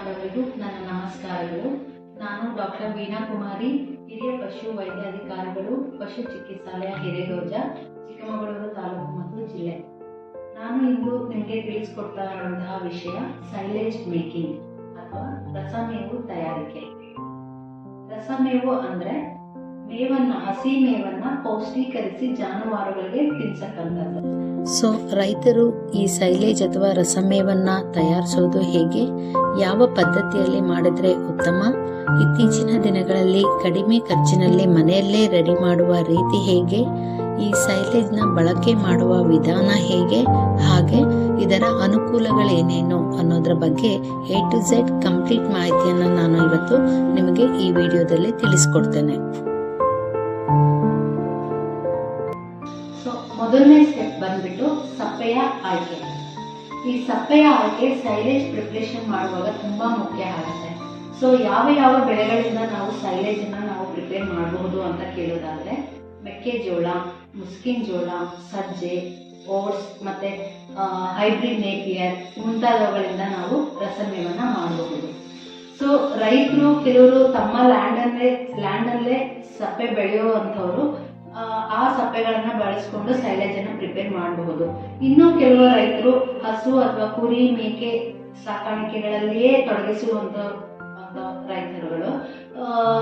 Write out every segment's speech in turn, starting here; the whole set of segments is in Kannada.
ಬಾಂಧವರಿಗೂ ನನ್ನ ನಮಸ್ಕಾರಗಳು. ನಾನು ಡಾಕ್ಟರ್ ವೀಣಾ ಕುಮಾರಿ, ಹಿರಿಯ ಪಶು ವೈದ್ಯಾಧಿಕಾರಿಗಳು, ಪಶು ಚಿಕಿತ್ಸಾಲಯ ಹಿರೇಗೌಜ, ಚಿಕ್ಕಮಗಳೂರು ತಾಲೂಕು ಮತ್ತು ಜಿಲ್ಲೆ. ನಾನು ಇಂದು ನಿಮಗೆ ತಿಳಿಸ್ಕೊಡ್ತಾ ಇರುವಂತಹ ವಿಷಯ ಸೈಲೇಜ್ ಮೇಕಿಂಗ್ ಅಥವಾ ರಸಮೇವು ತಯಾರಿಕೆ. ರಸಮೇವು ಅಂದ್ರೆ ಹಸಿ ಮೇವನ್ನ ಪೌಷ್ಟಿಕರಿಸಿ ಜಾನುವಾರುಗಳಿಗೆ ತಿನ್ಸಕ್ಕಂಥದ್ದು. ಸೊ ರೈತರು ಈ ಸೈಲೇಜ್ ಅಥವಾ ರಸಮೇವನ್ನ ತಯಾರಿಸೋದು ಹೇಗೆ, ಯಾವ ಪದ್ಧತಿಯಲ್ಲಿ ಮಾಡಿದ್ರೆ ಉತ್ತಮ, ಇತ್ತೀಚಿನ ದಿನಗಳಲ್ಲಿ ಕಡಿಮೆ ಖರ್ಚಿನಲ್ಲಿ ಮನೆಯಲ್ಲೇ ರೆಡಿ ಮಾಡುವ ರೀತಿ ಹೇಗೆ, ಈ ಸೈಲೇಜ್ನ ಬಳಕೆ ಮಾಡುವ ವಿಧಾನ ಹೇಗೆ, ಹಾಗೆ ಇದರ ಅನುಕೂಲಗಳೇನೇನು ಅನ್ನೋದ್ರ ಬಗ್ಗೆ A to Z ಕಂಪ್ಲೀಟ್ ಮಾಹಿತಿಯನ್ನು ನಾನು ಇವತ್ತು ನಿಮಗೆ ಈ ವಿಡಿಯೋದಲ್ಲಿ ತಿಳಿಸ್ಕೊಡ್ತೇನೆ. ಮೊದಲನೇ ಸ್ಟೆಪ್ ಬಂದ್ಬಿಟ್ಟು ಸಪ್ಪೆಯ ಆಯ್ಕೆ. ಈ ಸಪ್ಪೆಯ ಆಯ್ಕೆ ಸೈಲೇಜ್ ಪ್ರಿಪರೇಷನ್ ಮಾಡುವಾಗ ತುಂಬಾ ಮುಖ್ಯ ಆಗುತ್ತೆ. ಸೊ ಯಾವ ಬೆಳೆಗಳಿಂದ ನಾವು ಸೈಲೇಜ್ ಅನ್ನ ನಾವು ಪ್ರಿಪೇರ್ ಮಾಡಬಹುದು ಅಂತ ಕೇಳೋದಾದ್ರೆ ಮೆಕ್ಕೆಜೋಳ, ಮುಸ್ಕಿನ್ ಜೋಳ, ಸಜ್ಜೆ, ಓಟ್ಸ್ ಮತ್ತೆ ಹೈಬ್ರಿಡ್ ನೇಪಿಯರ್ ಮುಂತಾದವುಗಳಿಂದ ನಾವು ರಸಮೇವನ್ನ ಮಾಡಬಹುದು. ಸೊ ರೈತರು ಕೆಲವರು ತಮ್ಮ ಲ್ಯಾಂಡಲ್ಲೇ ಸಪ್ಪೆ ಬೆಳೆಯುವಂಥವ್ರು ಆ ಸಪ್ಪೆಗಳನ್ನ ಬಳಸ್ಕೊಂಡು ಸೈಲೇಜ್ ಅನ್ನ ಪ್ರಿಪೇರ್ ಮಾಡಬಹುದು. ಇನ್ನು ಕೆಲವು ರೈತರು ಹಸು ಅಥವಾ ಕುರಿ ಮೇಕೆ ಸಾಕಾಣಿಕೆಗಳಲ್ಲಿಯೇ ತೊಡಗಿಸುವಂತ ರೈತರುಗಳು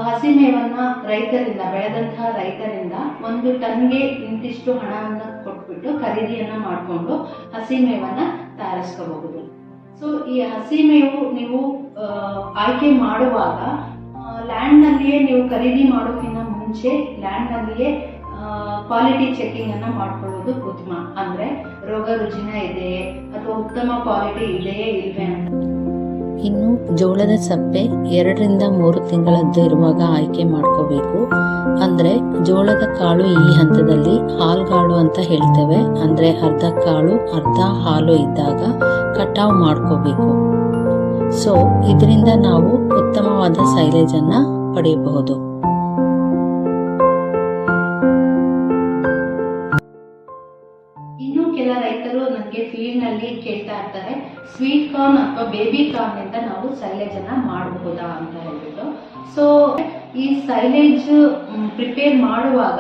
ಹಸಿ ಮೇವನ್ನ ಬೆಳೆದಂತಹ ರೈತರಿಂದ ಒಂದು ಟನ್ಗೆ ಇಂತಿಷ್ಟು ಹಣವನ್ನ ಕೊಟ್ಬಿಟ್ಟು ಖರೀದಿಯನ್ನ ಮಾಡಿಕೊಂಡು ಹಸಿ ಮೇವನ್ನ ತಯಾರಿಸ್ಕೋಬಹುದು. ಸೊ ಈ ಹಸಿ ಮೇವು ನೀವು ಆಯ್ಕೆ ಮಾಡುವಾಗ ಲ್ಯಾಂಡ್ ನಲ್ಲಿಯೇ ನೀವು ಖರೀದಿ ಮಾಡೋಕ್ಕಿಂತ ಮುಂಚೆ ಲ್ಯಾಂಡ್ ನಲ್ಲಿಯೇ ಕ್ವಾಲಿಟಿ ಚೆಕಿಂಗ್ ಅನ್ನ ಮಾಡ್ಕೊಳ್ಳೋದು ಉತ್ತಮ. ಅಂದ್ರೆ ರೋಗ ರುಜಿನ ಇದೆಯೇ ಅಥವಾ ಉತ್ತಮ ಕ್ವಾಲಿಟಿ ಇದೆಯೇ ಇಲ್ವೇ ಅಂತ. ಇನ್ನು ಜೋಳದ ಸಪ್ಪೆ 2 ರಿಂದ 3 ತಿಂಗಳದ್ದು ಇರುವಾಗ ಆಯ್ಕೆ ಮಾಡ್ಕೋಬೇಕು. ಅಂದ್ರೆ ಜೋಳದ ಕಾಳು ಈ ಹಂತದಲ್ಲಿ ಹಾಲ್ಗಾಳು ಅಂತ ಹೇಳ್ತೇವೆ. ಅಂದ್ರೆ ಅರ್ಧ ಕಾಳು ಅರ್ಧ ಹಾಲು ಇದ್ದಾಗ ಕಟಾವು ಮಾಡ್ಕೋಬೇಕು. ಸೊ ಇದರಿಂದ ನಾವು ಉತ್ತಮವಾದ ಸೈಲೇಜ್ ಅನ್ನ ಪಡೆಯಬಹುದು. ಇನ್ನು ಕೆಲ ರೈತರು ನನಗೆ ಫೀಲ್ಡ್ ನಲ್ಲಿ ಕೇಳ್ತಾ ಇರ್ತಾರೆ, ಸ್ವೀಟ್ ಕಾರ್ನ್ ಅಥವಾ ಬೇಬಿ ಕಾರ್ನ್ ಇಂದ ನಾವು ಸೈಲೇಜ್ ಅನ್ನ ಮಾಡಬಹುದಾ ಅಂತ ಹೇಳ್ಬಿಟ್ಟು. ಸೊ ಈ ಸೈಲೇಜ್ ಪ್ರಿಪೇರ್ ಮಾಡುವಾಗ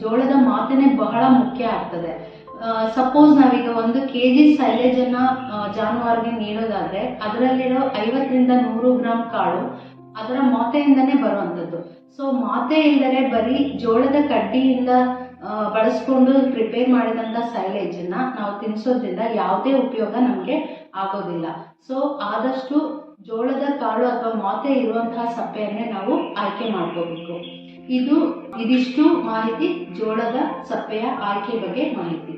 ಜೋಳದ ಮಾತನೆ ಬಹಳ ಮುಖ್ಯ ಆಗ್ತದೆ. ಸಪೋಸ್ ನಾವೀಗ 1 kg ಸೈಲೇಜ್ ಅನ್ನ ಜಾನುವಾರಿಗೆ ನೀಡೋದಾದ್ರೆ ಅದರಲ್ಲಿರೋ 50 ರಿಂದ 100 ಗ್ರಾಂ ಕಾಳು ಅದರ ಮಾತೆಯಿಂದನೇ ಬರುವಂತದ್ದು. ಸೊ ಮಾತೆ ಇಲ್ಲದೆ ಬರೀ ಜೋಳದ ಕಡ್ಡಿಯಿಂದ ಬಳಸ್ಕೊಂಡು ಪ್ರಿಪೇರ್ ಮಾಡಿದಂತ ಸೈಲೇಜ್ ಅನ್ನ ನಾವು ತಿನ್ನಿಸೋದ್ರಿಂದ ಯಾವುದೇ ಉಪಯೋಗ ನಮ್ಗೆ ಆಗೋದಿಲ್ಲ. ಸೊ ಆದಷ್ಟು ಜೋಳದ ಕಾಳು ಅಥವಾ ಮಾತೆ ಇರುವಂತಹ ಸಪ್ಪೆಯನ್ನೇ ನಾವು ಆಯ್ಕೆ ಮಾಡ್ಕೋಬೇಕು. ಇದಿಷ್ಟು ಮಾಹಿತಿ ಜೋಳದ ಸಪ್ಪೆಯ ಆಯ್ಕೆ ಬಗ್ಗೆ ಮಾಹಿತಿ.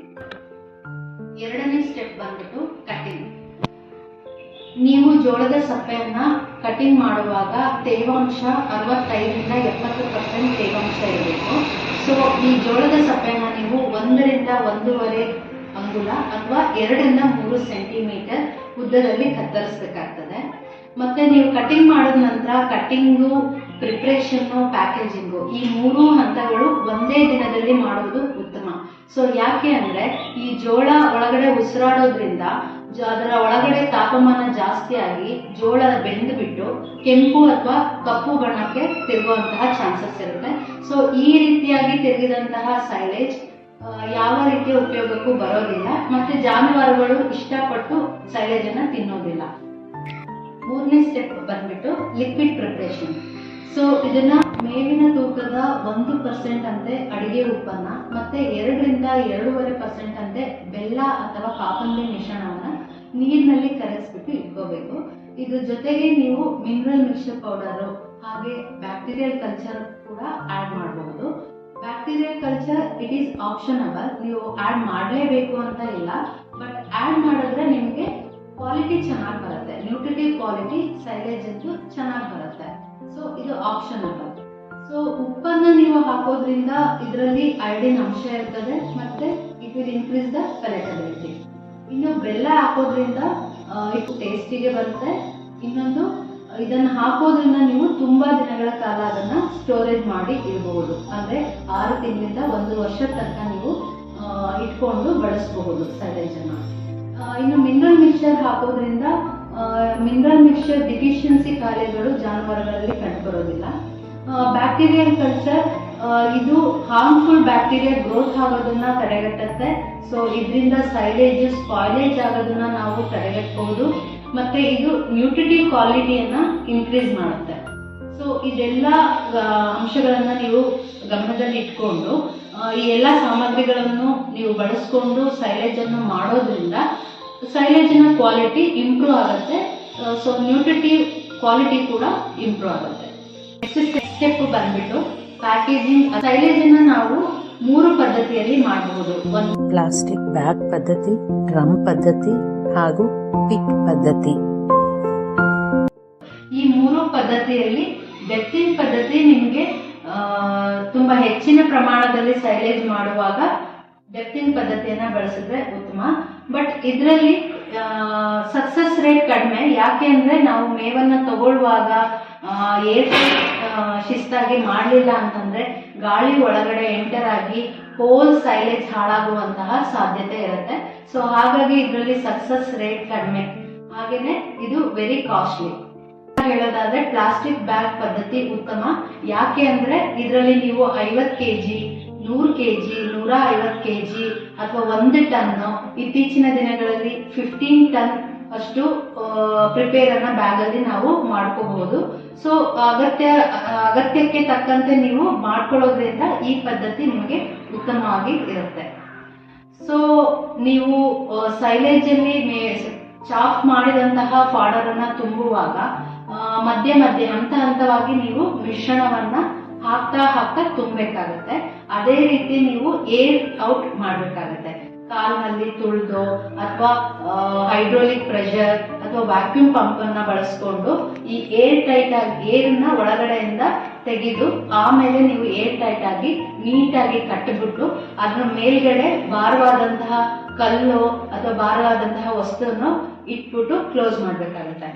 2ನೇ ಸ್ಟೆಪ್ ಬಂದ್ಬಿಟ್ಟು ಕಟಿಂಗ್. ನೀವು ಜೋಳದ ಸಪ್ಪೆಯನ್ನ ಕಟಿಂಗ್ ಮಾಡುವಾಗ ತೇವಾಂಶ 65 ರಿಂದ 70% ತೇವಾಂಶ ಇರಬೇಕು. ಸೊ ಈ ಜೋಳದ ಸಪ್ಪೆಯನ್ನ ನೀವು 1 ರಿಂದ 1.5 ಅಂಗುಲ ಅಥವಾ 2 ರಿಂದ 3 ಸೆಂಟಿಮೀಟರ್ ಉದ್ದದಲ್ಲಿ ಕತ್ತರಿಸಬೇಕಾಗ್ತದೆ. ಮತ್ತೆ ನೀವು ಕಟಿಂಗ್ ಮಾಡಿದ ನಂತರ ಕಟಿಂಗು, ಪ್ರಿಪ್ರೇಷನ್, ಪ್ಯಾಕೇಜಿಂಗು ಈ 3 ಹಂತಗಳು ಒಂದೇ ದಿನದಲ್ಲಿ ಮಾಡುವುದು ಉತ್ತಮ. ಸೊ ಯಾಕೆ ಅಂದ್ರೆ ಈ ಜೋಳ ಒಳಗಡೆ ಉಸಿರಾಡೋದ್ರಿಂದ ಅದರ ಒಳಗಡೆ ತಾಪಮಾನ ಜಾಸ್ತಿ ಆಗಿ ಜೋಳ ಬೆಂದು ಬಿಟ್ಟು ಕೆಂಪು ಅಥವಾ ಕಪ್ಪು ಬಣ್ಣಕ್ಕೆ ತಿರುಗುವಂತಹ ಚಾನ್ಸಸ್ ಇರುತ್ತೆ. ಸೊ ಈ ರೀತಿಯಾಗಿ ತಿರುಗಿದಂತಹ ಸೈಲೇಜ್ ಯಾವ ರೀತಿಯ ಉಪಯೋಗಕ್ಕೂ ಬರೋದಿಲ್ಲ ಮತ್ತೆ ಜಾನುವಾರುಗಳು ಇಷ್ಟಪಟ್ಟು ಸೈಲೇಜ್ ಅನ್ನ ತಿನ್ನೋದಿಲ್ಲ. 3ನೇ ಸ್ಟೆಪ್ ಬಂದ್ಬಿಟ್ಟು ಲಿಕ್ವಿಡ್ ಪ್ರಿಪರೇಷನ್. ಸೊ ಇದನ್ನ ಮೇವಿನ ತೂಕದ 1% ಅಂತೆ ಅಡಿಗೆ ಉಪ್ಪನ್ನ ಮತ್ತೆ 2 ರಿಂದ 2.5% ಅಂತೆ ಬೆಲ್ಲ ಅಥವಾ ಕಾಪಂಬಿ ಮಿಶ್ರಣವನ್ನ ನೀರಿನಲ್ಲಿ ಕರಗಿಸ್ಬಿಟ್ಟು ಇಟ್ಕೋಬೇಕು. ಇದ್ರ ಜೊತೆಗೆ ನೀವು ಮಿನರಲ್ ಮಿಕ್ಸ್ಚರ್ ಪೌಡರ್ ಹಾಗೆ ಬ್ಯಾಕ್ಟೀರಿಯಲ್ ಕಲ್ಚರ್ ಕೂಡ ಆಡ್ ಮಾಡಬಹುದು. ಬ್ಯಾಕ್ಟೀರಿಯಲ್ ಕಲ್ಚರ್ ಇಟ್ ಈಸ್ ಆಪ್ಷನಬಲ್, ನೀವು ಆಡ್ ಮಾಡಲೇಬೇಕು ಅಂತ ಇಲ್ಲ. ಬಟ್ ಆಡ್ ಮಾಡಿದ್ರೆ ನಿಮಗೆ ಕ್ವಾಲಿಟಿ ಚೆನ್ನಾಗಿ ಬರುತ್ತೆ, ನ್ಯೂಟ್ರಿಟಿವ್ ಕ್ವಾಲಿಟಿ ಸೈಲೇಜ್ ಅಂತೂ ಚೆನ್ನಾಗಿ ಬರುತ್ತೆ. ಸೊ ಇದು ಆಪ್ಷನಬಲ್. ಸೊ ಉಪ್ಪನ್ನ ನೀವು ಹಾಕೋದ್ರಿಂದ ಇದರಲ್ಲಿ ಐಡಿನ್ ಅಂಶ ಇರ್ತದೆ ಮತ್ತೆ ಇಟ್ ವಿಲ್ ಇನ್ಕ್ರೀಸ್ ದ ಪೆಲೆಟಬಿಲಿಟಿ. ಇನ್ನು ಬೆಲ್ಲ ಹಾಕೋದ್ರಿಂದ ಇದು ಟೇಸ್ಟಿಗೆ ಬರುತ್ತೆ. ಇನ್ನೊಂದು ಇದನ್ನ ಹಾಕೋದ್ರಿಂದ ನೀವು ತುಂಬಾ ದಿನಗಳ ಕಾಲ ಅದನ್ನ ಸ್ಟೋರೇಜ್ ಮಾಡಿ ಇಡಬಹುದು. ಅಂದ್ರೆ 6 ತಿಂಗಳಿಂದ 1 ವರ್ಷ ತನಕ ನೀವು ಇಟ್ಕೊಂಡು ಬಳಸಬಹುದು ಸೈಲೇಜ್ ಅನ್ನ. ಇನ್ನು ಮಿನರಲ್ ಮಿಕ್ಸ್ಚರ್ ಹಾಕೋದ್ರಿಂದ ಮಿನರಲ್ ಮಿಕ್ಸ್ಚರ್ ಡಿಫಿಷಿಯನ್ಸಿ ಕಾಯಿಲೆಗಳು ಜಾನುವಾರುಗಳಲ್ಲಿ ಕಂಡುಬರೋದಿಲ್ಲ. ಬ್ಯಾಕ್ಟೀರಿಯಲ್ ಕಲ್ಚರ್ ಇದು ಹಾರ್ಮ್ಫುಲ್ ಬ್ಯಾಕ್ಟೀರಿಯಾ ಗ್ರೋತ್ ಆಗೋದನ್ನ ತಡೆಗಟ್ಟುತ್ತೆ. ಸೊ ಇದರಿಂದ ಸೈಲೇಜ್ ಸ್ಪಾಯ್ಲೇಜ್ ಆಗೋದನ್ನ ನಾವು ತಡೆಗಟ್ಟಬಹುದು. ಮತ್ತೆ ಇದು ನ್ಯೂಟ್ರಿಟಿವ್ ಕ್ವಾಲಿಟಿಯನ್ನ ಇನ್ಕ್ರೀಸ್ ಮಾಡುತ್ತೆ. ಸೊ ಇದೆಲ್ಲ ಅಂಶಗಳನ್ನ ನೀವು ಗಮನದಲ್ಲಿ ಇಟ್ಕೊಂಡು ಈ ಎಲ್ಲ ಸಾಮಗ್ರಿಗಳನ್ನು ನೀವು ಬಳಸ್ಕೊಂಡು ಸೈಲೇಜ್ ಅನ್ನು ಮಾಡೋದ್ರಿಂದ ಸೈಲೇಜಿನ ಕ್ವಾಲಿಟಿ ಇಂಪ್ರೂವ್ ಆಗುತ್ತೆ. ಸೊ ನ್ಯೂಟ್ರಿಟಿವ್ ಕ್ವಾಲಿಟಿ ಕೂಡ ಇಂಪ್ರೂವ್ ಆಗುತ್ತೆ. ನೆಕ್ಸ್ಟ್ ಸ್ಟೆಪ್ ಬಂದ್ಬಿಟ್ಟು ಪ್ಯಾಕೇಜಿಂಗ್. ಸೈಲೇಜ್ ಅನ್ನ ನಾವು 3 ಪದ್ಧತಿಯಲ್ಲಿ ಮಾಡಬಹುದು. ಒಂದು ಪ್ಲಾಸ್ಟಿಕ್ ಬ್ಯಾಗ್ ಪದ್ಧತಿ, ಡ್ರಮ್ ಪದ್ಧತಿ ಹಾಗೂ ಪಿಕ್ ಪದ್ಧತಿ. ಈ 3 ಪದ್ಧತಿಯಲ್ಲಿ ಡೆಪ್ತಿಂಗ್ ಪದ್ಧತಿ ನಿಮಗೆ ತುಂಬಾ ಹೆಚ್ಚಿನ ಪ್ರಮಾಣದಲ್ಲಿ ಸೈಲೇಜ್ ಮಾಡುವಾಗ ಡೆಪ್ತಿಂಗ್ ಪದ್ಧತಿಯನ್ನ ಬಳಸಿದ್ರೆ ಉತ್ತಮ. ಬಟ್ ಇದರಲ್ಲಿ ಸಕ್ಸಸ್ ರೇಟ್ ಕಡಿಮೆ. ಯಾಕೆ ಅಂದ್ರೆ ನಾವು ಮೇವನ್ನ ತಗೊಳ್ಳುವಾಗ ಏರ್ ಶಿಸ್ತಾಗಿ ಮಾಡಲಿಲ್ಲ ಅಂತಂದ್ರೆ ಗಾಳಿ ಒಳಗಡೆ ಎಂಟರ್ ಆಗಿ ಹೋಲ್ ಸೈಲೇಜ್ ಹಾಳಾಗುವಂತಹ ಸಾಧ್ಯತೆ ಇರುತ್ತೆ. ಸೊ ಹಾಗಾಗಿ ಇದರಲ್ಲಿ ಸಕ್ಸಸ್ ರೇಟ್ ಕಡಿಮೆ. ಹಾಗೇನೆ ಇದು ವೆರಿ ಕಾಸ್ಟ್ಲಿ. ಹೇಳೋದಾದ್ರೆ ಪ್ಲಾಸ್ಟಿಕ್ ಬ್ಯಾಗ್ ಪದ್ಧತಿ ಉತ್ತಮ. ಯಾಕೆ ಅಂದ್ರೆ ಇದರಲ್ಲಿ ನೀವು 50 kg, 100 kg, 150 kg ಅಥವಾ 1 ಟನ್, ಇತ್ತೀಚಿನ ದಿನಗಳಲ್ಲಿ 15 ಟನ್ ಅಷ್ಟು ಪ್ರಿಪೇರ್ ಅನ್ನ ಬ್ಯಾಗ್ ಅಲ್ಲಿ ನಾವು ಮಾಡ್ಕೋಬಹುದು. ಸೊ ಅಗತ್ಯಕ್ಕೆ ತಕ್ಕಂತೆ ನೀವು ಮಾಡ್ಕೊಳ್ಳೋದ್ರಿಂದ ಈ ಪದ್ಧತಿ ನಿಮಗೆ ಉತ್ತಮವಾಗಿ ಇರುತ್ತೆ. ಸೊ ನೀವು ಸೈಲೇಜ್ ಅಲ್ಲಿ ಚಾಫ್ ಮಾಡಿದಂತಹ ಫಾಡರ್ ಅನ್ನ ತುಂಬುವಾಗ ಮಧ್ಯ ಮಧ್ಯೆ ಹಂತವಾಗಿ ನೀವು ಮಿಶ್ರಣವನ್ನ ಹಾಕ್ತಾ ತುಂಬಬೇಕಾಗತ್ತೆ. ಅದೇ ರೀತಿ ನೀವು ಏರ್ ಔಟ್ ಮಾಡ್ಬೇಕಾಗತ್ತೆ. ಕಾಲ್ನಲ್ಲಿ ತುಳಿದು ಅಥವಾ ಹೈಡ್ರೋಲಿಕ್ ಪ್ರೆಷರ್ ಅಥವಾ ವ್ಯಾಕ್ಯೂಮ್ ಪಂಪ್ ಅನ್ನ ಬಳಸ್ಕೊಂಡು ಈ ಏರ್ ಟೈಟ್ ಆಗಿ ಏರ್ನ ಒಳಗಡೆಯಿಂದ ತೆಗೆದು ಆಮೇಲೆ ನೀವು ಏರ್ ಟೈಟ್ ಆಗಿ ನೀಟಾಗಿ ಕಟ್ಟಿಬಿಟ್ಟು ಅದ್ರ ಮೇಲ್ಗಡೆ ಭಾರವಾದಂತಹ ಕಲ್ಲು ಅಥವಾ ಭಾರವಾದಂತಹ ವಸ್ತುವನ್ನು ಇಟ್ಬಿಟ್ಟು ಕ್ಲೋಸ್ ಮಾಡ್ಬೇಕಾಗತ್ತೆ.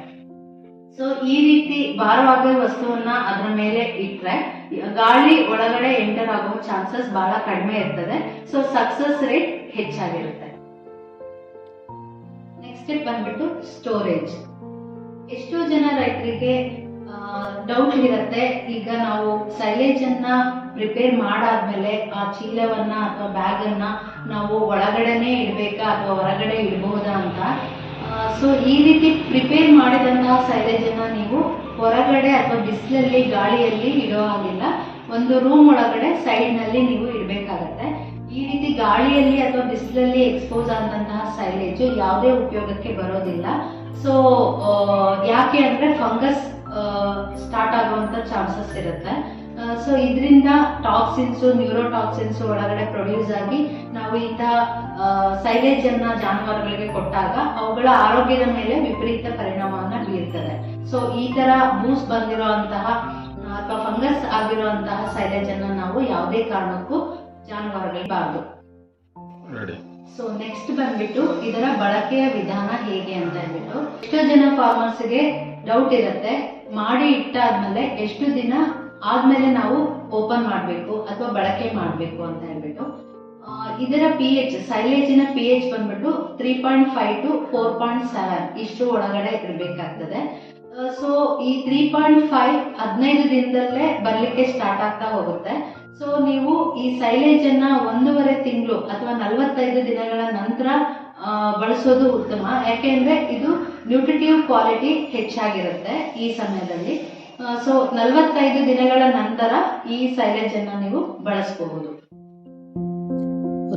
ಸೊ ಈ ರೀತಿ ಭಾರವಾದ ವಸ್ತುವನ್ನ ಅದ್ರ ಮೇಲೆ ಇಟ್ರೆ ಗಾಳಿ ಒಳಗಡೆ ಎಂಟರ್ ಆಗೋ ಚಾನ್ಸಸ್ ಬಹಳ ಕಡಿಮೆ ಇರ್ತದೆ. ಸೊ ಸಕ್ಸಸ್ ರೇಟ್ ಹೆಚ್ಚಾಗಿರುತ್ತೆ. ನೆಕ್ಸ್ಟ್ ಸ್ಟೆಪ್ ಬಂದ್ಬಿಟ್ಟು ಸ್ಟೋರೇಜ್. ಎಷ್ಟೋ ಜನ ರೈತರಿಗೆ ಡೌಟ್ ಇರುತ್ತೆ, ಈಗ ನಾವು ಸೈಲೇಜ್ ಅನ್ನ ಪ್ರಿಪೇರ್ ಮಾಡಾದ್ಮೇಲೆ ಆ ಚೀಲವನ್ನ ಅಥವಾ ಬ್ಯಾಗ್ ಅನ್ನ ನಾವು ಒಳಗಡೆನೆ ಇಡ್ಬೇಕಾ ಅಥವಾ ಹೊರಗಡೆ ಇಡಬಹುದಾ ಅಂತ. ಸೊ ಈ ರೀತಿ ಪ್ರಿಪೇರ್ ಮಾಡಿದಂತಹ ಸೈಲೇಜ್ ಅನ್ನ ನೀವು ಹೊರಗಡೆ ಅಥವಾ ಬಿಸಿಲಲ್ಲಿ ಗಾಳಿಯಲ್ಲಿ ಇಡೋ ಹಾಗಿಲ್ಲ. ಒಂದು ರೂಮ್ ಒಳಗಡೆ ಸೈಡ್ ನಲ್ಲಿ ನೀವು ಇಡಬೇಕಾಗತ್ತೆ. ಈ ರೀತಿ ಗಾಳಿಯಲ್ಲಿ ಅಥವಾ ಬಿಸಿಲಲ್ಲಿ ಎಕ್ಸ್ಪೋಸ್ ಆದಂತಹ ಸೈಲೇಜ್ ಯಾವುದೇ ಉಪಯೋಗಕ್ಕೆ ಬರೋದಿಲ್ಲ. ಸೊ ಯಾಕೆ ಅಂದ್ರೆ ಫಂಗಸ್ ಸ್ಟಾರ್ಟ್ ಆಗುವಂತ ಚಾನ್ಸಸ್ ಇರುತ್ತೆ. ಸೊ ಇದರಿಂದ ಟಾಕ್ಸಿನ್ಸ್, ನ್ಯೂರೋಟಾಕ್ಸಿನ್ಸ್ ಒಳಗಡೆ ಪ್ರೊಡ್ಯೂಸ್ ಆಗಿ ನಾವು ಇಂತಹ ಸೈಲೇಜ್ ಅನ್ನ ಜಾನುವಾರುಗಳಿಗೆ ಕೊಟ್ಟಾಗ ಅವುಗಳ ಆರೋಗ್ಯದ ಮೇಲೆ ವಿಪರೀತ ಪರಿಣಾಮವನ್ನ ಬೀರ್ತದೆ. ಸೊ ಈ ತರ ಬೂಸ್ ಬಂದಿರುವಂತಹ ಅಥವಾ ಫಂಗಸ್ ಆಗಿರುವಂತಹ ಸೈಲೇಜ್ ಅನ್ನ ನಾವು ಯಾವುದೇ ಕಾರಣಕ್ಕೂ ಜಾನುವಾರುಗಳಿಗೆ ಬಾರದು. ಸೊ ನೆಕ್ಸ್ಟ್ ಬಂದ್ಬಿಟ್ಟು ಇದರ ಬಳಕೆಯ ವಿಧಾನ ಹೇಗೆ ಅಂತ ಹೇಳ್ಬಿಟ್ಟು ಎಷ್ಟೋ ಜನ ಫಾರ್ಮರ್ಸ್ ಗೆ ಡೌಟ್ ಇರುತ್ತೆ, ಮಾಡಿ ಇಟ್ಟಾದ್ಮೇಲೆ ಎಷ್ಟು ದಿನ ಆದ್ಮೇಲೆ ನಾವು ಓಪನ್ ಮಾಡಬೇಕು ಅಥವಾ ಬಳಕೆ ಮಾಡಬೇಕು ಅಂತ ಹೇಳ್ಬಿಟ್ಟು. ಇದರ pH, ಸೈಲೇಜಿನ pH ಬಂದ್ಬಿಟ್ಟು 3.5 to 4.7 ಇಷ್ಟು ಒಳಗಡೆ ಇರಬೇಕಾಗ್ತದೆ. ಸೊ ಈ 3.5 15 ದಿನದಲ್ಲೇ ಬರ್ಲಿಕ್ಕೆ ಸ್ಟಾರ್ಟ್ ಆಗ್ತಾ ಹೋಗುತ್ತೆ. ಸೊ ನೀವು ಈ ಸೈಲೇಜ್ ಅನ್ನ 1.5 ತಿಂಗಳು ಅಥವಾ 45 ದಿನಗಳ ನಂತರ ಬಳಸೋದು ಉತ್ತಮ. ಯಾಕೆಂದ್ರೆ ಇದು ನ್ಯೂಟ್ರಿಟಿವ್ ಕ್ವಾಲಿಟಿ ಹೆಚ್ಚಾಗಿರುತ್ತೆ ಈ ಸಮಯದಲ್ಲಿ. ಸೊ 45 ದಿನಗಳ ನಂತರ ಈ ಸೈಲೇಜ್ ಅನ್ನ ನೀವು ಬಳಸಬಹುದು.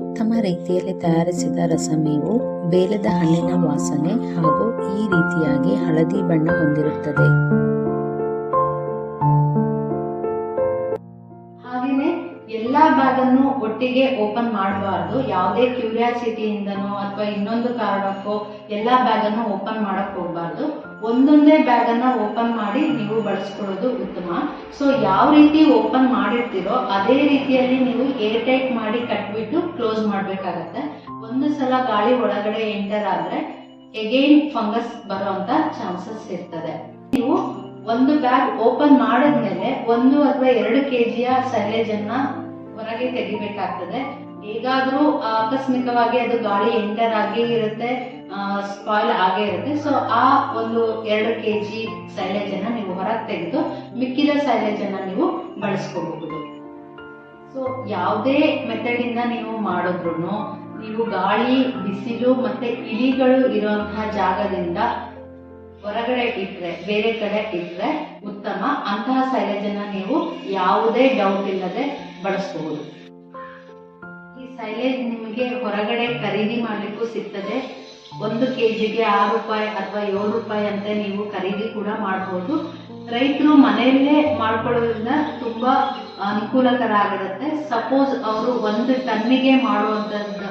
ಉತ್ತಮ ರೀತಿಯಲ್ಲಿ ತಯಾರಿಸಿದ ರಸಮೇವು ಬೇಲದ ಹಣ್ಣಿನ ವಾಸನೆ ಹಾಗೂ ಈ ರೀತಿಯಾಗಿ ಹಳದಿ ಬಣ್ಣ ಹೊಂದಿರುತ್ತದೆ. ಹಾಗೇನೆ ಎಲ್ಲಾ ಬ್ಯಾಗ್ ಅನ್ನು ಒಟ್ಟಿಗೆ ಓಪನ್ ಮಾಡಬಾರ್ದು. ಯಾವುದೇ ಕ್ಯೂರಿಯಾಸಿಟಿಯಿಂದನೋ ಅಥವಾ ಇನ್ನೊಂದು ಕಾರಣಕ್ಕೋ ಎಲ್ಲಾ ಬ್ಯಾಗ್ ಅನ್ನು ಓಪನ್ ಮಾಡಕ್ ಹೋಗ್ಬಾರ್ದು. ಒಂದೊಂದೇ ಬ್ಯಾಗ್ ಅನ್ನ ಓಪನ್ ಮಾಡಿ ನೀವು ಬಳಸ್ಕೊಳ್ಳೋದು ಉತ್ತಮ. ಸೊ ಯಾವ ರೀತಿ ಓಪನ್ ಮಾಡಿರ್ತೀರೋ ಅದೇ ರೀತಿಯಲ್ಲಿ ನೀವು ಏರ್ ಟೈಟ್ ಮಾಡಿ ಕಟ್ಬಿಟ್ಟು ಕ್ಲೋಸ್ ಮಾಡ್ಬೇಕಾಗತ್ತೆ. ಒಂದು ಸಲ ಗಾಳಿ ಒಳಗಡೆ ಎಂಟರ್ ಆದ್ರೆ ಎಗೈನ್ ಫಂಗಸ್ ಬರುವಂತ ಚಾನ್ಸಸ್ ಇರ್ತದೆ. ನೀವು ಒಂದು ಬ್ಯಾಗ್ ಓಪನ್ ಮಾಡಿದ್ಮೇಲೆ 1 ಅಥವಾ 2 kgಯ ಸೈಲೇಜ್ ಅನ್ನ ಹೊರಗೆ ತೆಗಿಬೇಕಾಗ್ತದೆ. ಹೇಗಾದ್ರೂ ಆಕಸ್ಮಿಕವಾಗಿ ಅದು ಗಾಳಿ ಎಂಟರ್ ಆಗಿ ಇರುತ್ತೆ, ಸ್ಪಾಯ್ಲ್ ಆಗೇ ಇರುತ್ತೆ. ಸೊ ಆ ಒಂದು 2 kg ಸೈಲೇಜ್ ಅನ್ನ ನೀವು ಹೊರಗೆ ತೆಗೆದು ಮಿಕ್ಕಿದ ಸೈಲೇಜ್ ಅನ್ನ ನೀವು ಬಳಸ್ಕೋಬಹುದು. ಸೊ ಯಾವುದೇ ಮೆಥಡ್ ಇಂದ ನೀವು ಮಾಡಿದ್ರು ನೀವು ಗಾಳಿ, ಬಿಸಿಲು ಮತ್ತೆ ಇಲಿಗಳು ಇರುವಂತಹ ಜಾಗದಿಂದ ಹೊರಗಡೆ ಇಟ್ರೆ, ಬೇರೆ ಕಡೆ ಇಟ್ರೆ ಉತ್ತಮ. ಅಂತಹ ಸೈಲೇಜ್ ಅನ್ನ ನೀವು ಯಾವುದೇ ಡೌಟ್ ಇಲ್ಲದೆ ಬಳಸಬಹುದು. ಈ ಸೈಲೇಜ್ ನಿಮಗೆ ಹೊರಗಡೆ ಖರೀದಿ ಮಾಡ್ಲಿಕ್ಕೂ ಸಿಗ್ತದೆ. 1 kgಗೆ 6 ರೂಪಾಯಿ ಅಥವಾ 7 ರೂಪಾಯಿ ಅಂತ ನೀವು ಖರೀದಿ ಕೂಡ ಮಾಡಬಹುದು. ರೈತರು ಮನೆಯಲ್ಲೇ ಮಾಡ್ಕೊಳ್ಳೋದ್ರಿಂದ ತುಂಬಾ ಅನುಕೂಲಕರ ಆಗಿರುತ್ತೆ. ಸಪೋಸ್ ಅವರು 1 ಟನ್ನಿಗೆ ಮಾಡುವಂತದ್ದು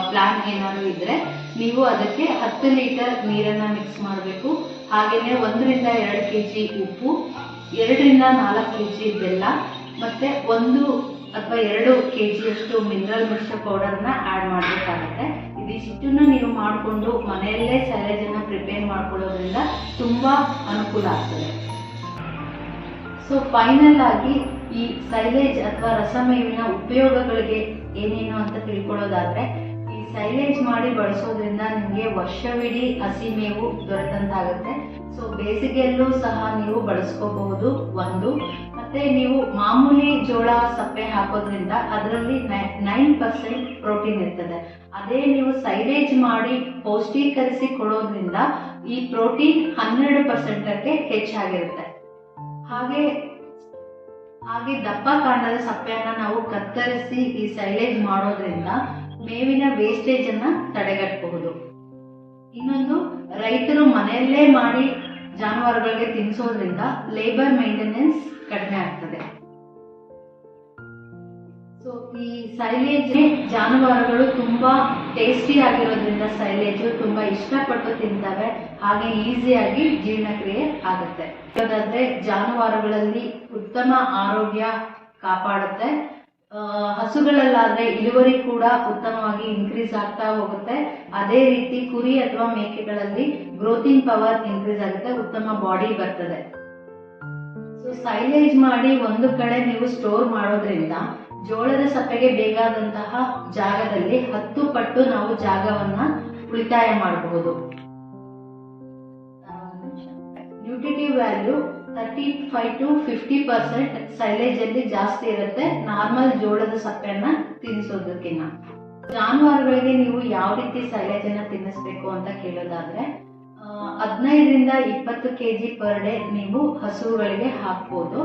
ಪ್ಲಾನ್ ಏನಾದ್ರು ಇದ್ರೆ ನೀವು ಅದಕ್ಕೆ 10 ಲೀಟರ್ ನೀರನ್ನ ಮಿಕ್ಸ್ ಮಾಡಬೇಕು. ಹಾಗೇನೆ 1 ರಿಂದ 2 kg ಉಪ್ಪು, 2 ರಿಂದ 4 kg ಬೆಲ್ಲ, ಮತ್ತೆ 1 ಅಥವಾ 2 kg ಅಷ್ಟು ಮಿನರಲ್ ಮಿಕ್ಸ್ಚರ್ ಪೌಡರ್ನ ಆಡ್ ಮಾಡಬೇಕಾಗುತ್ತೆ. ಇದಿಷ್ಟನ್ನು ನೀವು ಮಾಡಿಕೊಂಡು ಮನೆಯಲ್ಲೇ ಸೈಲೇಜ್ ಅನ್ನ ಪ್ರಿಪೇರ್ ಮಾಡ್ಕೊಳ್ಳೋದ್ರಿಂದ ತುಂಬಾ ಅನುಕೂಲ ಆಗ್ತದೆ. ಸೊ ಫೈನಲ್ ಆಗಿ ಈ ಸೈಲೇಜ್ ಅಥವಾ ರಸಮೇವಿನ ಉಪಯೋಗಗಳಿಗೆ ಏನೇನು ಅಂತ ತಿಳ್ಕೊಳ್ಳೋದಾದ್ರೆ, ಈ ಸೈಲೇಜ್ ಮಾಡಿ ಬಳಸೋದ್ರಿಂದ ನಿಮಗೆ ವರ್ಷವಿಡೀ ಹಸಿ ಮೇವು ದೊರೆತಂತಾಗುತ್ತೆ. ಸೊ ಬೇಸಿಗೆಯಲ್ಲೂ ಸಹ ನೀವು ಬಳಸ್ಕೋಬಹುದು. ಮತ್ತೆ ನೀವು ಮಾಮೂಲಿ ಜೋಳ ಸಪ್ಪೆ ಹಾಕೋದ್ರಿಂದ ಅದರಲ್ಲಿ 9% ಪ್ರೋಟೀನ್ ಇರ್ತದೆ. ಅದೇ ನೀವು ಸೈಲೇಜ್ ಮಾಡಿ ಪೌಷ್ಟೀಕರಿಸಿ ಕೊಡೋದ್ರಿಂದ ಈ ಪ್ರೋಟೀನ್ 12% ಹೆಚ್ಚಾಗಿರುತ್ತೆ. ಹಾಗೆ ದಪ್ಪ ಕಾಂಡದ ಸಪ್ಪೆಯನ್ನ ನಾವು ಕತ್ತರಿಸಿ ಈ ಸೈಲೇಜ್ ಮಾಡೋದ್ರಿಂದ ಮೇವಿನ ವೇಸ್ಟೇಜ್ ಅನ್ನ ತಡೆಗಟ್ಟಬಹುದು. ಇನ್ನೊಂದು, ರೈತರು ಮನೆಯಲ್ಲೇ ಮಾಡಿ ಜಾನುವಾರುಗಳಿಗೆ ತಿನ್ನಿಸೋದ್ರಿಂದ ಲೇಬರ್ ಮೇಂಟೆನೆನ್ಸ್ ಕಡಿಮೆ ಆಗ್ತದೆ. ಸೊ ಈ ಸೈಲೇಜ್ ಜಾನುವಾರುಗಳು ತುಂಬಾ ಟೇಸ್ಟಿ ಆಗಿರೋದ್ರಿಂದ ಸೈಲೇಜ್ ತುಂಬಾ ಇಷ್ಟಪಟ್ಟು ತಿಂತವೆ. ಹಾಗೆ ಈಸಿಯಾಗಿ ಜೀರ್ಣಕ್ರಿಯೆ ಆಗುತ್ತೆ. ಅದಾದ್ರೆ ಜಾನುವಾರುಗಳಲ್ಲಿ ಉತ್ತಮ ಆರೋಗ್ಯ ಕಾಪಾಡುತ್ತೆ. ಹಸುಗಳಲ್ಲಾದ್ರೆ ಇಳುವರಿ ಕೂಡ ಉತ್ತಮವಾಗಿ ಇನ್ಕ್ರೀಸ್ ಆಗ್ತಾ ಹೋಗುತ್ತೆ. ಅದೇ ರೀತಿ ಕುರಿ ಅಥವಾ ಮೇಕೆಗಳಲ್ಲಿ ಗ್ರೋತಿಂಗ್ ಪವರ್ ಇನ್ಕ್ರೀಸ್ ಆಗುತ್ತೆ, ಉತ್ತಮ ಬಾಡಿ ಬರ್ತದೆ. ಸೊ ಸೈಲೇಜ್ ಮಾಡಿ ಒಂದು ಕಡೆ ನೀವು ಸ್ಟೋರ್ ಮಾಡೋದ್ರಿಂದ ಜೋಳದ ಸಪ್ಪೆಗೆ ಬೇಕಾದಂತಹ ಜಾಗದಲ್ಲಿ 10 ಪಟ್ಟು ನಾವು ಜಾಗವನ್ನ ಉಳಿತಾಯ ಮಾಡಬಹುದು. ನ್ಯೂಟ್ರಿಟಿವ್ ವ್ಯಾಲ್ಯೂ 35 to 50% ಸೈಲೇಜ್ ಅಲ್ಲಿ ಜಾಸ್ತಿ ಇರುತ್ತೆ ನಾರ್ಮಲ್ ಜೋಳದ ಸಪ್ಪೆಯನ್ನ ತಿನ್ನಿಸೋದಕ್ಕಿಂತ. ಜಾನುವಾರುಗಳಿಗೆ ನೀವು ಯಾವ ರೀತಿ ಸೈಲೇಜ್ ಅನ್ನ ತಿನ್ನಿಸ್ಬೇಕು ಅಂತ ಕೇಳೋದಾದ್ರೆ, 15 ರಿಂದ 20 kg ಪರ್ ಡೇ ನೀವು ಹಸುಗಳಿಗೆ ಹಾಕ್ಬೋದು.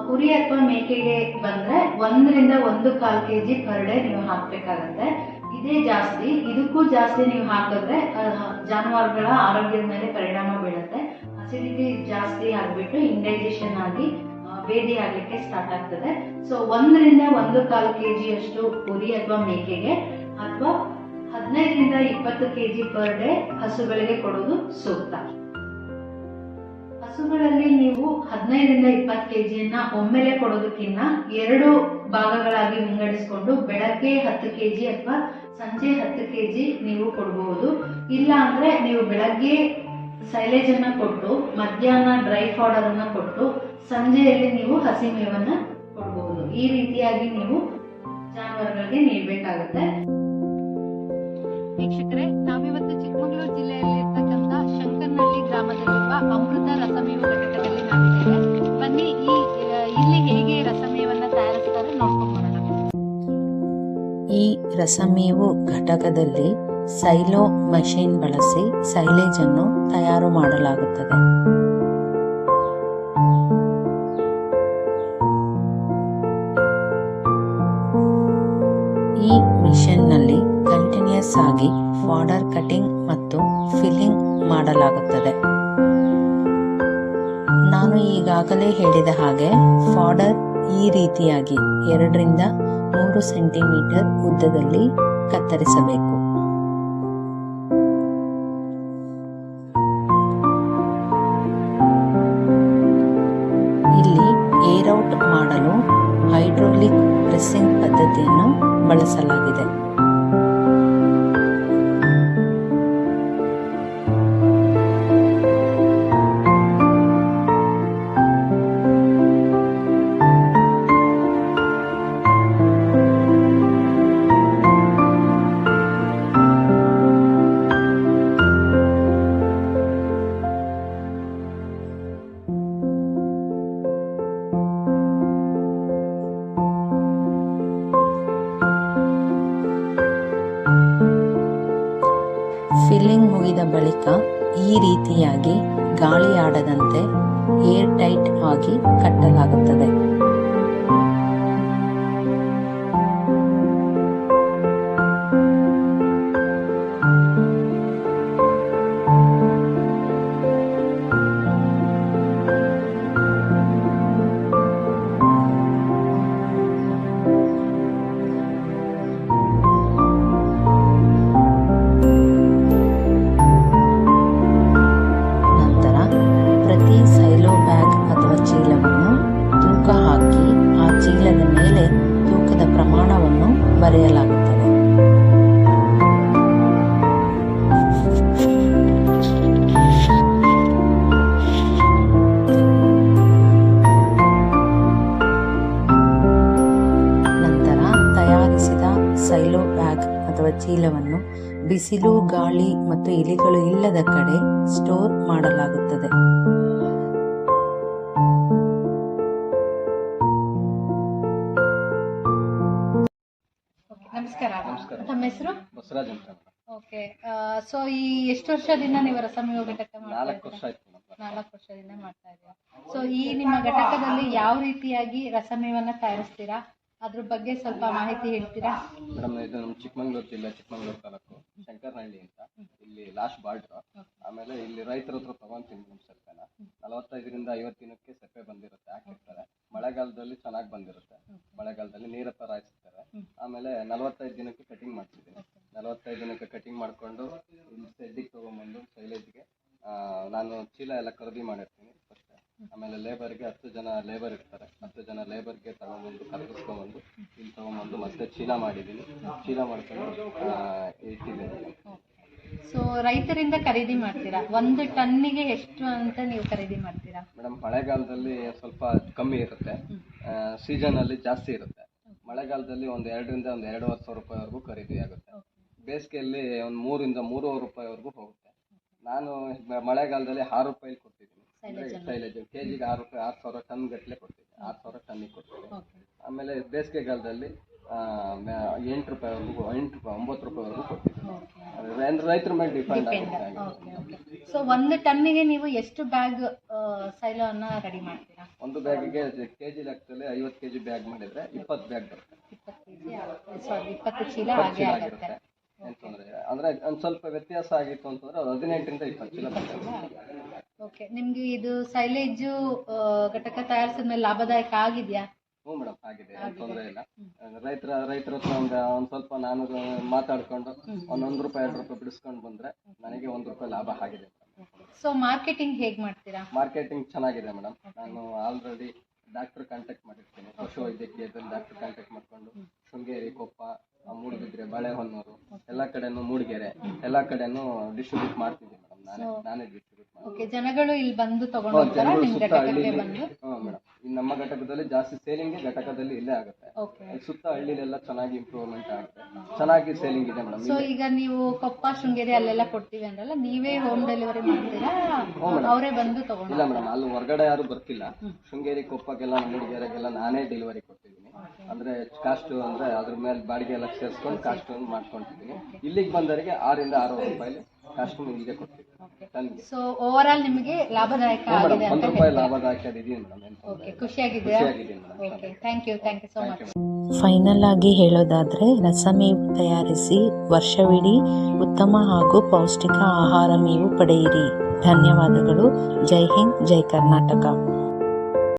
ಕುರಿ ಅಥವಾ ಮೇಕೆಗೆ ಬಂದ್ರೆ 1 ರಿಂದ 1.25 kg ಪರ್ ಡೇ ನೀವು ಹಾಕ್ಬೇಕಾಗತ್ತೆ. ಇದೇ ಜಾಸ್ತಿ, ಇದಕ್ಕೂ ಜಾಸ್ತಿ ನೀವು ಹಾಕಿದ್ರೆ ಜಾನುವಾರುಗಳ ಆರೋಗ್ಯದ ಮೇಲೆ ಪರಿಣಾಮ ಬೀಳುತ್ತೆ. ಅಸಿಡಿಟಿ ಜಾಸ್ತಿ ಆಗ್ಬಿಟ್ಟು ಇಂಡೈಜೆಷನ್ ಆಗಿ ಭೇದಿ ಆಗ್ಲಿಕ್ಕೆ ಸ್ಟಾರ್ಟ್ ಆಗ್ತದೆ. ಸೊ 1 ರಿಂದ 1.25 kg ಅಷ್ಟು ಕುರಿ ಅಥವಾ ಮೇಕೆಗೆ ಅಥವಾ 15 ರಿಂದ 20 kg ಪರ್ ಡೇ ಹಸುಗಳಿಗೆ ಕೊಡೋದು ಸೂಕ್ತ. ಹಸುಗಳಲ್ಲಿ ನೀವು 15 ರಿಂದ 20 kgಯನ್ನ ಒಮ್ಮೆಲೆ ಕೊಡೋದಕ್ಕಿಂತ 2 ಭಾಗಗಳಾಗಿ ವಿಂಗಡಿಸಿಕೊಂಡು ಬೆಳಗ್ಗೆ 10 kg ಅಥವಾ ಸಂಜೆ 10 kg ನೀವು ಕೊಡಬಹುದು. ಇಲ್ಲ ಅಂದ್ರೆ ನೀವು ಬೆಳಗ್ಗೆ ಸೈಲೇಜ್ ಅನ್ನ ಕೊಟ್ಟು ಮಧ್ಯಾಹ್ನ ಡ್ರೈ ಫಾಡರ್ ಅನ್ನ ಕೊಟ್ಟು ಸಂಜೆಯಲ್ಲಿ ನೀವು ಹಸಿ ಮೇವನ್ನ ಕೊಡಬಹುದು. ಈ ರೀತಿಯಾಗಿ ನೀವು ಜಾನುವಾರುಗಳಿಗೆ ನೀಡಬೇಕಾಗುತ್ತೆ. ವೀಕ್ಷಕರೇ, ನಾವಿವತ್ತು ಚಿಕ್ಕಮಗಳೂರು ಜಿಲ್ಲೆಯಲ್ಲಿ ಇರ್ತಕ್ಕಂಥ ಶಂಕರನಹಳ್ಳಿ ಗ್ರಾಮದಲ್ಲಿರುವ ಅಮೃತ ರಸಮೇವು ಘಟಕದಲ್ಲಿ ನಾವಿದ್ದೇವೆ. ಬನ್ನಿ ಇಲ್ಲಿ ಹೇಗೆ ರಸಮೇವನ್ನ ತಯಾರಿಸ್ತಾರೆ ನೋಡ್ಕೊಂಡು ಬರೋಣ. ಈ ರಸಮೇವು ಘಟಕದಲ್ಲಿ ಸೈಲೋ ಮಷೀನ್ ಬಳಸಿ ಸೈಲೇಜ್ ಅನ್ನು ತಯಾರು ಮಾಡಲಾಗುತ್ತದೆ. ಈ ಮಿಷನ್ನಲ್ಲಿ ಕಂಟಿನ್ಯೂಸ್ ಆಗಿ ಫಾಡರ್ ಕಟಿಂಗ್ ಮತ್ತು ಫಿಲ್ಲಿಂಗ್ ಮಾಡಲಾಗುತ್ತದೆ. ನಾನು ಈಗಾಗಲೇ ಹೇಳಿದ ಹಾಗೆ ಫಾಡರ್ ಈ ರೀತಿಯಾಗಿ 2 ರಿಂದ 3 ಸೆಂಟಿಮೀಟರ್ ಉದ್ದದಲ್ಲಿ ಕತ್ತರಿಸಬೇಕು. ಇಲ್ಲಿ ಏರ್ಔಟ್ ಮಾಡಲು ಹೈಡ್ರೋಲಿಕ್ ಪ್ರೆಸ್ಸಿಂಗ್ ಪದ್ಧತಿಯನ್ನು ಬಳಸಲಾಗಿದೆ. ಬಳಿಕ ಈ ರೀತಿಯಾಗಿ ಗಾಳಿ ಆಡದಂತೆ ಏರ್ ಟೈಟ್ ಆಗಿ ಕಟ್ಟಲಾಗುತ್ತದೆ. ಪ್ರತಿ ಸೈಲೋ ಬ್ಯಾಗ್ ಅಥವಾ ಚೀಲವನ್ನು ತೂಕ ಹಾಕಿ ಆ ಚೀಲದ ಮೇಲೆ ತೂಕದ ಪ್ರಮಾಣವನ್ನು ಬರೆಯಲಾಗುತ್ತದೆ. ನಂತರ ತಯಾರಿಸಿದ ಸೈಲೋ ಬ್ಯಾಗ್ ಅಥವಾ ಚೀಲವನ್ನು ಬಿಸಿಲು, ಗಾಳಿ ಮತ್ತು ಇಲಿಗಳು ಇಲ್ಲದ ಕಡೆ ಸ್ಟೋರ್ ಮಾಡಲಾಗುತ್ತದೆ. ನಮಸ್ಕಾರ. ತಮ್ಮ ಹೆಸರು? ಬಸವರಾಜ್ ಅಂತ. ಓಕೆ. ಸೊ ಈ ಎಷ್ಟು ವರ್ಷದಿಂದ ನೀವು ರಸಮಯ ಘಟಕ ಮಾಡ್ತಾ 4 ವರ್ಷ ಆಯ್ತು. 4 ವರ್ಷದಿಂದ ಮಾಡ್ತಾ ಇದ್ದೀರಾ. ಸೊ ಈ ನಿಮ್ಮ ಘಟಕದಲ್ಲಿ ಯಾವ ರೀತಿಯಾಗಿ ರಸಮಯವನ್ನ ತಯಾರಿಸ್ತೀರಾ, ಅದ್ರ ಬಗ್ಗೆ ಸ್ವಲ್ಪ ಮಾಹಿತಿ ಹೇಳ್ತೀರಾ? ಮೇಡಮ್, ಇದು ನಮ್ಮ ಚಿಕ್ಕಮಂಗ್ಳೂರು ಜಿಲ್ಲೆ, ಚಿಕ್ಕಮಂಗ್ಳೂರು ತಾಲೂಕು, ಶಂಕರನಹಳ್ಳಿ ಅಂತ. ಇಲ್ಲಿ ಲಾಸ್ಟ್ ಬಾರ್ಡ್ರು. ಆಮೇಲೆ ಇಲ್ಲಿ ರೈತರ ಹತ್ರ ತಗೊಂತೀನಿ ನಮ್ಮ ಸೆಪ್ಪೆನ. 45ರಿಂದ 50 ದಿನಕ್ಕೆ ಸೆಪ್ಪೆ ಬಂದಿರುತ್ತೆ, ಹಾಕಿರ್ತಾರೆ. ಮಳೆಗಾಲದಲ್ಲಿ ಚೆನ್ನಾಗಿ ಬಂದಿರುತ್ತೆ. ಮಳೆಗಾಲದಲ್ಲಿ ನೀರಪ್ಪ ರಾಯಿಸ್ತಾರೆ. ಆಮೇಲೆ 45 ದಿನಕ್ಕೆ ಕಟಿಂಗ್ ಮಾಡ್ತಿದ್ದೀನಿ. 45 ದಿನಕ್ಕೆ ಕಟಿಂಗ್ ಮಾಡಿಕೊಂಡು ಇಲ್ಲಿ ಸೆಡ್ಡಿಗೆ ತೊಗೊಂಬಂದು ಸೈಲೇಜ್ಗೆ ನಾನು ಚೀಲ ಎಲ್ಲ ಖರೀದಿ ಮಾಡಿರ್ತೀನಿ ಫಸ್ಟ್. ಆಮೇಲೆ ಲೇಬರ್ಗೆ 10 ಜನ ಲೇಬರ್ ಇರ್ತಾರೆ. 10 ಜನ ಲೇಬರ್ಗೆ ತಗೊಂಬಂದು ಕರ್ಗಿಸ್ಕೊಂಬಂದು ಇಲ್ಲಿ ತೊಗೊಂಬಂದು ಮತ್ತೆ ಚೀಲ ಮಾಡಿದ್ದೀನಿ. ಚೀಲ ಮಾಡ್ಕೊಂಡು ಇಟ್ಟಿದ್ದೀನಿ. ಸೊ ರೈತರಿಂದ ಖರೀದಿ ಮಾಡ್ತೀರಾ, 1 ಟನ್ನಿಗೆ ಎಷ್ಟು ಅಂತ ನೀವು ಖರೀದಿ ಮಾಡ್ತೀರಾ? ಮೇಡಮ್, ಮಳೆಗಾಲದಲ್ಲಿ ಸ್ವಲ್ಪ ಕಮ್ಮಿ ಇರುತ್ತೆ, ಸೀಸನಲ್ಲಿ ಜಾಸ್ತಿ ಇರುತ್ತೆ. ಮಳೆಗಾಲದಲ್ಲಿ ಒಂದು 2ರಿಂದ 2.5 ಸಾವಿರ ರೂಪಾಯಿವರೆಗೂ ಖರೀದಿ ಆಗುತ್ತೆ. ಬೇಸಿಗೆಯಲ್ಲಿ ಒಂದು 3ರಿಂದ 3.5 ರೂಪಾಯಿವರೆಗೂ ಹೋಗುತ್ತೆ. ನಾನು ಮಳೆಗಾಲದಲ್ಲಿ 6 ರೂಪಾಯಿ ಕೊಡ್ತಿದ್ದೀನಿ. ಸೈಲೇಜ್ ಕೆಜಿಗೆ 6 ರೂಪಾಯಿ, 6,000 ಟನ್ ಗಟ್ಟಲೆ ಕೊಡ್ತೀನಿ. 6,000 ಟನ್ನಿಗೆ ಕೊಡ್ತೀನಿ. ಆಮೇಲೆ ಬೇಸಿಗೆಗಾಲದಲ್ಲಿ 8 ರೂಪಾಯಿವರೆಗೂ, 9 ರೂಪಾಯಿವರೆಗೂ ಕೊಡ್ತೀನಿ. ರೈತರ ಮೇಲೆ ಡಿಪೆಂಡ್ ಆಗುತ್ತೆ. ಸೊ 1 ಟನ್ನಿಗೆ ನೀವು ಎಷ್ಟು ಬ್ಯಾಗ್ ಸೈಲೋನ ರೆಡಿ ಮಾಡ್ತೀರಾ? ಒಂದು ಬ್ಯಾಗಿಗೆ ಕೆಜಿ ಲೆಕ್ಕದಲ್ಲಿ 50 ಕೆಜಿ ಬ್ಯಾಗ್ ಮಾಡಿದ್ರೆ 20 ಬ್ಯಾಗ್ ಬರುತ್ತೆ. 20 ಚೀಲ ಆಗಿರುತ್ತೆ. ಏನು ತೊಂದರೆ ಇಲ್ಲ. ಅಂದ್ರೆ ಒಂದು ಸ್ವಲ್ಪ ವ್ಯತ್ಯಾಸ ಆಗಿತ್ತು ಅಂತಂದ್ರೆ 18ರಿಂದ 20 ಚೀಲ ಬರುತ್ತೆ. ಓಕೆ. ನಿಮ್ಗೆ ಇದು ಸೈಲೇಜ್ ಘಟಕ ತಯಾರಿಸಿದ್ಮೇಲೆ ಲಾಭದಾಯಕ ಆಗಿದೆಯಾ? ಹ್ಞೂ ಮೇಡಮ್, ಆಗಿದೆ, ಏನು ತೊಂದರೆ ಇಲ್ಲ. ರೈತರ ಹತ್ರ ಒಂದು ಸ್ವಲ್ಪ ನಾನು ಮಾತಾಡ್ಕೊಂಡು ಒಂದು ರೂಪಾಯಿ 2 ರೂಪಾಯಿ ಬಿಡಿಸ್ಕೊಂಡು ಬಂದ್ರೆ ನನಗೆ 1 ರೂಪಾಯಿ ಲಾಭ ಆಗಿದೆ. ಸೊ ಮಾರ್ಕೆಟಿಂಗ್ ಹೇಗೆ ಮಾಡ್ತೀರಾ? ಮಾರ್ಕೆಟಿಂಗ್ ಚೆನ್ನಾಗಿದೆ ಮೇಡಮ್. ನಾನು ಆಲ್ರೆಡಿ ಡಾಕ್ಟರ್ ಕಾಂಟ್ಯಾಕ್ಟ್ ಮಾಡಿರ್ತೀನಿ. ಪಶು ವೈದ್ಯಕೀಯದಲ್ಲಿ ಡಾಕ್ಟರ್ ಕಾಂಟ್ಯಾಕ್ಟ್ ಮಾಡ್ಕೊಂಡು ಶೃಂಗೇರಿ, ಕೊಪ್ಪ, ಮೂಡುಬಿದ್ರೆ, ಬಾಳೆಹೊನ್ನೂರು ಎಲ್ಲ ಕಡೆನೂ, ಮೂಡಿಗೆರೆ ಎಲ್ಲ ಕಡೆನೂ ಡಿಸ್ಟ್ರಿಬ್ಯೂಟ್ ಮಾಡ್ತಿದ್ದೀನಿ ಮೇಡಮ್. ನಾನೇ ಡಿಸ್ಟ್ರಿಬ್ಯೂಟ್ ಮಾಡ್ತೀನಿ. ಓಕೆ. ಜನಗಳು ಇಲ್ಲಿ ಬಂದು ತಗೊಂಡು ಹೋಗ್ತಾರಾ ನಿಮ್ಮ ಘಟಕಕ್ಕೆ ಬಂದು? ಹ್ಞೂ ಮೇಡಮ್, ನಮ್ಮ ಘಟಕದಲ್ಲಿ ಜಾಸ್ತಿ ಸೇಲಿಂಗ್ ಘಟಕದಲ್ಲಿ ಇಲ್ಲೇ ಆಗುತ್ತೆ. ಸುತ್ತ ಹಳ್ಳಿಲೆಲ್ಲ ಚೆನ್ನಾಗಿ ಇಂಪ್ರೂವ್ಮೆಂಟ್ ಆಗುತ್ತೆ, ಚೆನ್ನಾಗಿ ಸೇಲಿಂಗ್ ಇದೆ ಮೇಡಮ್. ಸೊ ಈಗ ನೀವು ಕೊಪ್ಪ, ಶೃಂಗೇರಿ ಅಲ್ಲೆಲ್ಲ ಕೊಡ್ತೀವಿ ಅಂದ್ರಲ್ಲ, ನೀವೇ ಹೋಮ್ ಡೆಲಿವರಿ ಮಾಡ್ತೀರಾ, ಅವರೇ ಬಂದು ತಗೊಂಡು? ಇಲ್ಲ ಮೇಡಮ್, ಅಲ್ಲಿ ಹೊರಗಡೆ ಯಾರು ಬರ್ತಿಲ್ಲ. ಶೃಂಗೇರಿ, ಕೊಪ್ಪಗೆಲ್ಲ, ಮೂಡಿಗೆರೆಗೆಲ್ಲ ನಾನೇ ಡೆಲಿವರಿ ಕೊಡ್ತಿದ್ದೀನಿ. ಅಂದ್ರೆ ಕಾಸ್ಟ್ ಅಂದ್ರೆ ಅದ್ರ ಮೇಲೆ ಬಾಡಿಗೆ ಎಲ್ಲ ಸೇರಿಸ್ಕೊಂಡು ಕಾಸ್ಟ್ ಮಾಡ್ಕೊಂಡಿದ್ದೀನಿ. ಇಲ್ಲಿಗೆ ಬಂದವರಿಗೆ 6ರಿಂದ 6.5 ರೂಪಾಯಿ ಕಾಸ್ಟ್ ಇಲ್ಲಿಗೆ ಕೊಡ್ತೀವಿ. ಸೊ ಓವರ್ ಆಲ್ ನಿಮಗೆ ಲಾಭದಾಯಕ ಆಗಿದೆ ಅಂತ 1 ರೂಪಾಯಿ ಲಾಭದಾಯಕ ಇದೀನಿ ಮೇಡಮ್. ಓಕೆ. ಖುಷಿಯಾಗಿದ್ದೀರಾ? Okay, thank you so much. Final ಆಗಿ ಹೇಳೋದಾದ್ರೆ, ರಸಮೇವು ತಯಾರಿಸಿ ವರ್ಷವಿಡೀ ಉತ್ತಮ ಹಾಗೂ ಪೌಷ್ಟಿಕ ಆಹಾರ ಮೇವು ಪಡೆಯಿರಿ. ಧನ್ಯವಾದಗಳು. ಜೈ ಹಿಂದ್, ಜೈ ಕರ್ನಾಟಕ.